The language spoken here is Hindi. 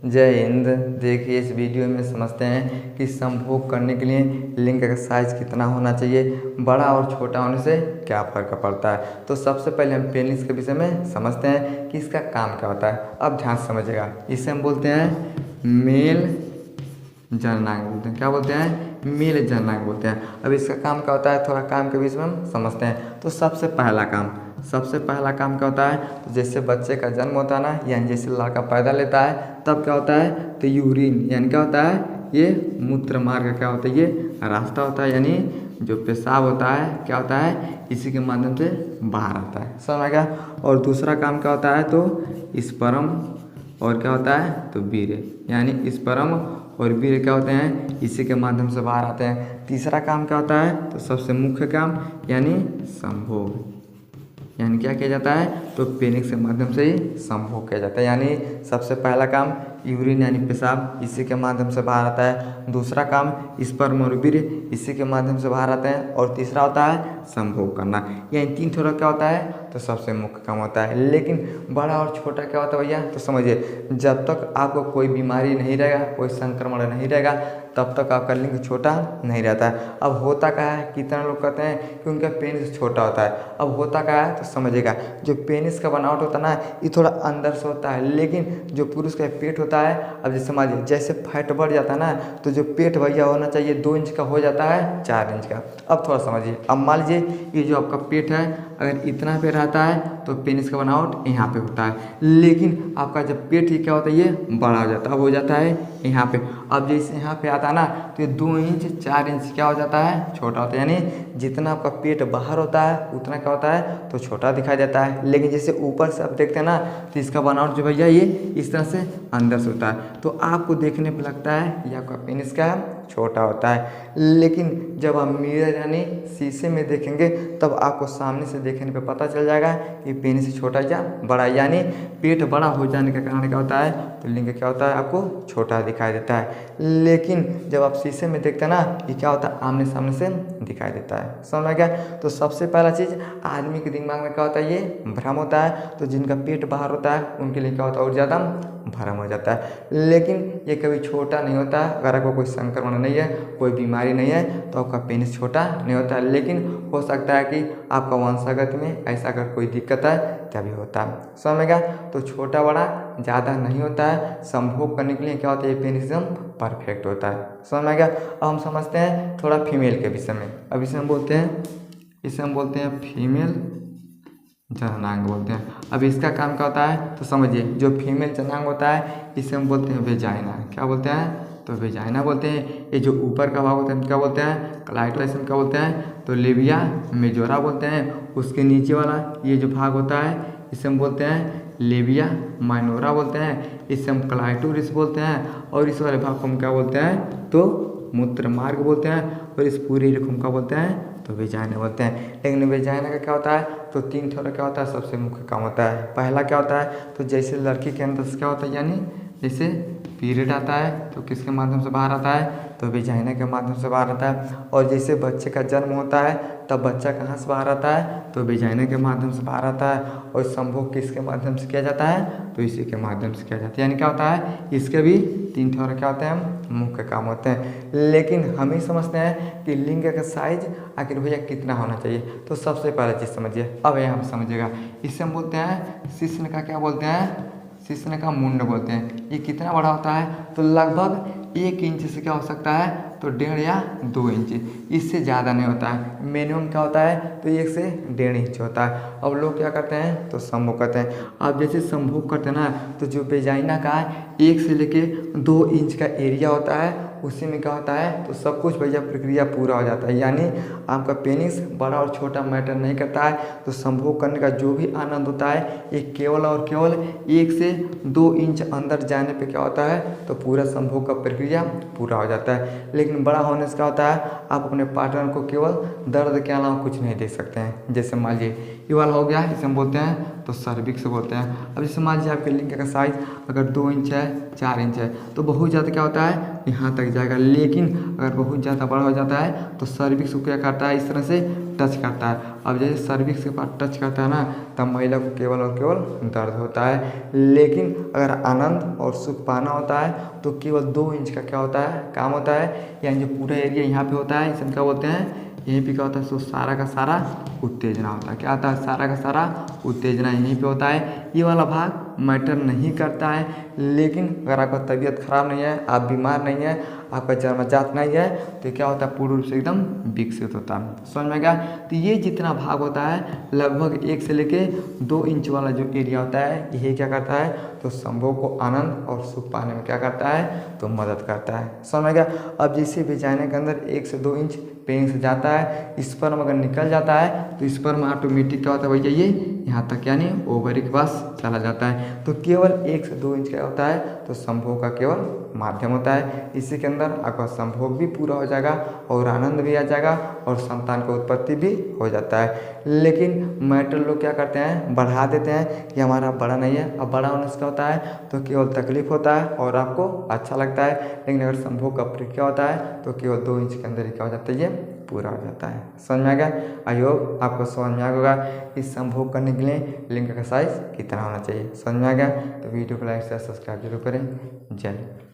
जय हिंद। देखिए इस वीडियो में समझते हैं कि संभोग करने के लिए लिंग का साइज कितना होना चाहिए, बड़ा और छोटा होने से क्या फ़र्क पड़ता है। तो सबसे पहले हम पेनिस के विषय में समझते हैं कि इसका काम क्या होता है। अब ध्यान से समझिएगा, इसे हम बोलते हैं मेल जननांग बोलते हैं। क्या बोलते हैं? मेल जननांग बोलते हैं। अब इसका काम क्या होता है, थोड़ा काम के बीच में हम समझते हैं। तो सबसे पहला काम क्या होता है, तो जैसे बच्चे का जन्म होता है ना, यानी जैसे लड़का पैदा लेता है तब क्या होता है, तो यूरिन यानी क्या होता है, ये मूत्र मार्ग क्या होता है, ये रास्ता होता है, यानी जो पेशाब होता है क्या होता है, इसी के माध्यम से बाहर आता है। समझ में गया। और दूसरा काम क्या होता है, तो स्पर्म और क्या होता है, तो वीर्य, यानी स्पर्म और वीर्य क्या होते हैं, इसी के माध्यम से बाहर आते हैं। तीसरा काम क्या होता है, तो सबसे मुख्य काम यानी संभोग, यानी क्या किया जाता है, तो पेनिस के माध्यम से ही संभोग किया जाता है। यानी सबसे पहला काम यूरिन यानी पेशाब, इसी के माध्यम से बाहर आता है। दूसरा काम स्पर्म और वीर्य, इसी के माध्यम से बाहर आते हैं। और तीसरा होता है संभोग करना। यानी तीन थोड़ा क्या होता है, तो सबसे मुख्य काम होता है। लेकिन बड़ा और छोटा क्या होता है भैया, तो समझिए, जब तक आपको कोई बीमारी नहीं रहेगा, कोई संक्रमण नहीं रहेगा, तब तक आपका लिंग छोटा नहीं रहता है। अब होता क्या है, कितने लोग कहते हैं कि उनका पेनिस छोटा होता है। अब होता क्या है, तो समझिएगा, जो पेनिस का बनावट होता है ना, ये थोड़ा अंदर से होता है, लेकिन जो पुरुष का पेट होता है, अब जैसे समझिए, जैसे फैट बढ़ जाता है ना, तो जो पेट भैया होना चाहिए 2 इंच का हो जाता है 4 इंच का। अब थोड़ा समझिए, अब मान लीजिए ये जो आपका पेट है, अगर इतना पे रहता है तो पेनिस का बनावट यहाँ पे होता है। लेकिन आपका जब पेट ही क्या होता है, ये बड़ा हो जाता है, अब हो जाता है यहाँ पे। अब जैसे यहाँ पे आता है ना, तो ये 2 इंच 4 इंच क्या हो जाता है, छोटा होता है। यानी जितना आपका पेट बाहर होता है उतना क्या होता है, तो छोटा दिखाई देता है। लेकिन जैसे ऊपर से आप देखते हैं ना, तो इसका बनावट जो भैया ये इस तरह से अंदर से होता है। तो आपको देखने पर लगता है ये आपका पेनिस का छोटा होता है। लेकिन जब आप मिरर यानी शीशे में देखेंगे, तब आपको सामने से देखने पे पता चल जाएगा कि पेनिस छोटा या बड़ा। यानी पेट बड़ा हो जाने के कारण क्या होता है, तो लिंग क्या होता है, आपको छोटा दिखाई देता है। लेकिन जब आप शीशे में देखते हैं ना, ये क्या होता है, आमने सामने से दिखाई देता है। समझ में गया। तो सबसे पहला चीज़, आदमी के दिमाग में क्या होता है, ये भ्रम होता है। तो जिनका पेट बाहर होता है उनके लिए क्या होता है, और ज़्यादा भ्रम हो जाता है। लेकिन ये कभी छोटा नहीं होता। अगर आपको कोई संक्रमण नहीं है, कोई बीमारी नहीं है, तो आपका पेनिस छोटा नहीं होता है। लेकिन हो सकता है कि आपका वंशागत में ऐसा अगर कोई दिक्कत है तभी होता है। समझ में गया। तो छोटा बड़ा ज़्यादा नहीं होता है। संभोग करने के लिए क्या होता है, ये पेनिस एकदम परफेक्ट होता है। समझ में गया। अब हम समझते हैं थोड़ा फीमेल के विषय में। अब इसे हम बोलते हैं फीमेल जननांग बोलते हैं। अब इसका काम क्या होता है, तो समझिए, जो फीमेल जननांग होता है इसे हम बोलते हैं वेजाइना। क्या बोलते हैं, तो वेजाइना बोलते हैं। ये जो ऊपर का भाग होता है क्या बोलते हैं, क्लाइटोरिस क्या बोलते हैं, तो लेबिया मेजोरा बोलते हैं। उसके नीचे वाला ये जो भाग होता है इसे हम बोलते हैं लेबिया माइनोरा बोलते हैं। इसे हम क्लाइटोरिस बोलते हैं। और इस वाले भाग को हम क्या बोलते हैं, तो मूत्र मार्ग बोलते हैं। और इस पूरे एरिया को हम क्या बोलते हैं, तो वेजाइना बोलते हैं। लेकिन वेजाइना का क्या होता है, तो 3 थोड़ा क्या होता है, सबसे मुख्य काम होता है। पहला क्या होता है, तो जैसे लड़की के अंदर से क्या होता है, यानी जैसे पीरियड आता है तो किसके माध्यम से बाहर आता है, तो वेजाइना के माध्यम से बाहर आता है। और जैसे बच्चे का जन्म होता है तब बच्चा कहाँ से बाहर आता है, तो वेजाइना के माध्यम से बाहर आता है। और संभोग किसके माध्यम से किया जाता है, तो इसी के माध्यम से किया जाता है। यानी क्या होता है, इसके भी 3 थोड़ा क्या होते हैं, मुख्य काम होते हैं। लेकिन हम ही समझते हैं कि लिंग का साइज आखिर भैया कितना होना चाहिए। तो सबसे पहला चीज़ समझिए, अब यहाँ हम समझिएगा, इसे हम बोलते हैं शिश्न का क्या बोलते हैं, शिश्न का मुंड बोलते हैं। ये कितना बड़ा होता है, तो लगभग 1 इंच से क्या हो सकता है, तो 1.5 या 2 इंच, इससे ज़्यादा नहीं होता है। मिनिमम क्या होता है, तो 1 से 1.5 इंच होता है। अब लोग क्या करते हैं, तो संभोग करते हैं। अब जैसे संभोग करते हैं ना, तो जो वेजाइना का 1 से लेके 2 इंच का एरिया होता है, उसी में क्या होता है, तो सब कुछ भैया प्रक्रिया पूरा हो जाता है। यानी आपका पेनिस बड़ा और छोटा मैटर नहीं करता है। तो संभोग करने का जो भी आनंद होता है, ये केवल और केवल 1 से 2 इंच अंदर जाने पे क्या होता है, तो पूरा संभोग का प्रक्रिया पूरा हो जाता है। लेकिन बड़ा होने से क्या होता है, आप अपने पार्टनर को केवल दर्द के अलावा कुछ नहीं दे सकते हैं। जैसे मान लीजिए ये वाला हो गया, इसे हम बोलते हैं तो सर्विक्स बोलते हैं। अब जैसे मान लीजिए आपके लिंग का साइज अगर 2 इंच है, 4 इंच है, तो बहुत ज़्यादा क्या होता है, यहाँ तक जाएगा। लेकिन अगर बहुत ज़्यादा बड़ा हो जाता है तो सर्विक्स को क्या करता है, इस तरह से टच करता है। अब जैसे सर्विक्स के पास टच करता है ना, तब महिला को केवल और केवल दर्द होता है। लेकिन अगर आनंद और सुख पाना होता है तो केवल 2 इंच का क्या होता है, काम होता है। यानी जो पूरा एरिया यहाँ पे होता है इसे हम क्या बोलते हैं, यहीं पे क्या होता है, सो सारा का सारा उत्तेजना होता है। क्या होता है, सारा का सारा उत्तेजना यहीं पे होता है। ये वाला भाग मैटर नहीं करता है। लेकिन अगर आपका तबीयत खराब नहीं है, आप बीमार नहीं है, आपका जन्मजात नहीं है, तो क्या होता है, पूर्ण रूप से एकदम विकसित होता है। समझ में गया। तो ये जितना भाग होता है लगभग 1 से लेके 2 इंच वाला जो एरिया होता है, यही क्या करता है, तो संभोग को आनंद और सुख पाने में क्या करता है, तो मदद करता है। समझ में गया। अब जैसे वेजाइना के अंदर 1 से 2 इंच पेनिस जाता है, स्पर्म अगर निकल जाता है तो स्पर्म ऑटोमेटिक क्या होता है भैया, ये यहाँ तक यानी ओवरी के पास चला जाता है। तो केवल 1 से 2 इंच का होता है, तो संभोग का केवल माध्यम होता है। इसी के अंदर आपका संभोग भी पूरा हो जाएगा और आनंद भी आ जाएगा और संतान की उत्पत्ति भी हो जाता है। लेकिन मैटर लोग क्या करते हैं, बढ़ा देते हैं कि हमारा बड़ा नहीं है। अब बड़ा होने से क्या होता है, तो केवल तकलीफ होता है और आपको अच्छा लगता है। लेकिन अगर संभोग का प्रक्रिया होता है तो केवल 2 इंच के अंदर ही क्या हो जाता है, ये पूरा हो जाता है। समझ में आ गया। आई होप आपको समझ में आ गया होगा कि संभोग करने के लिए लिंग का साइज कितना होना चाहिए। समझ में आ गया। तो वीडियो को लाइक शेयर सब्सक्राइब जरूर करें। जय हिंद।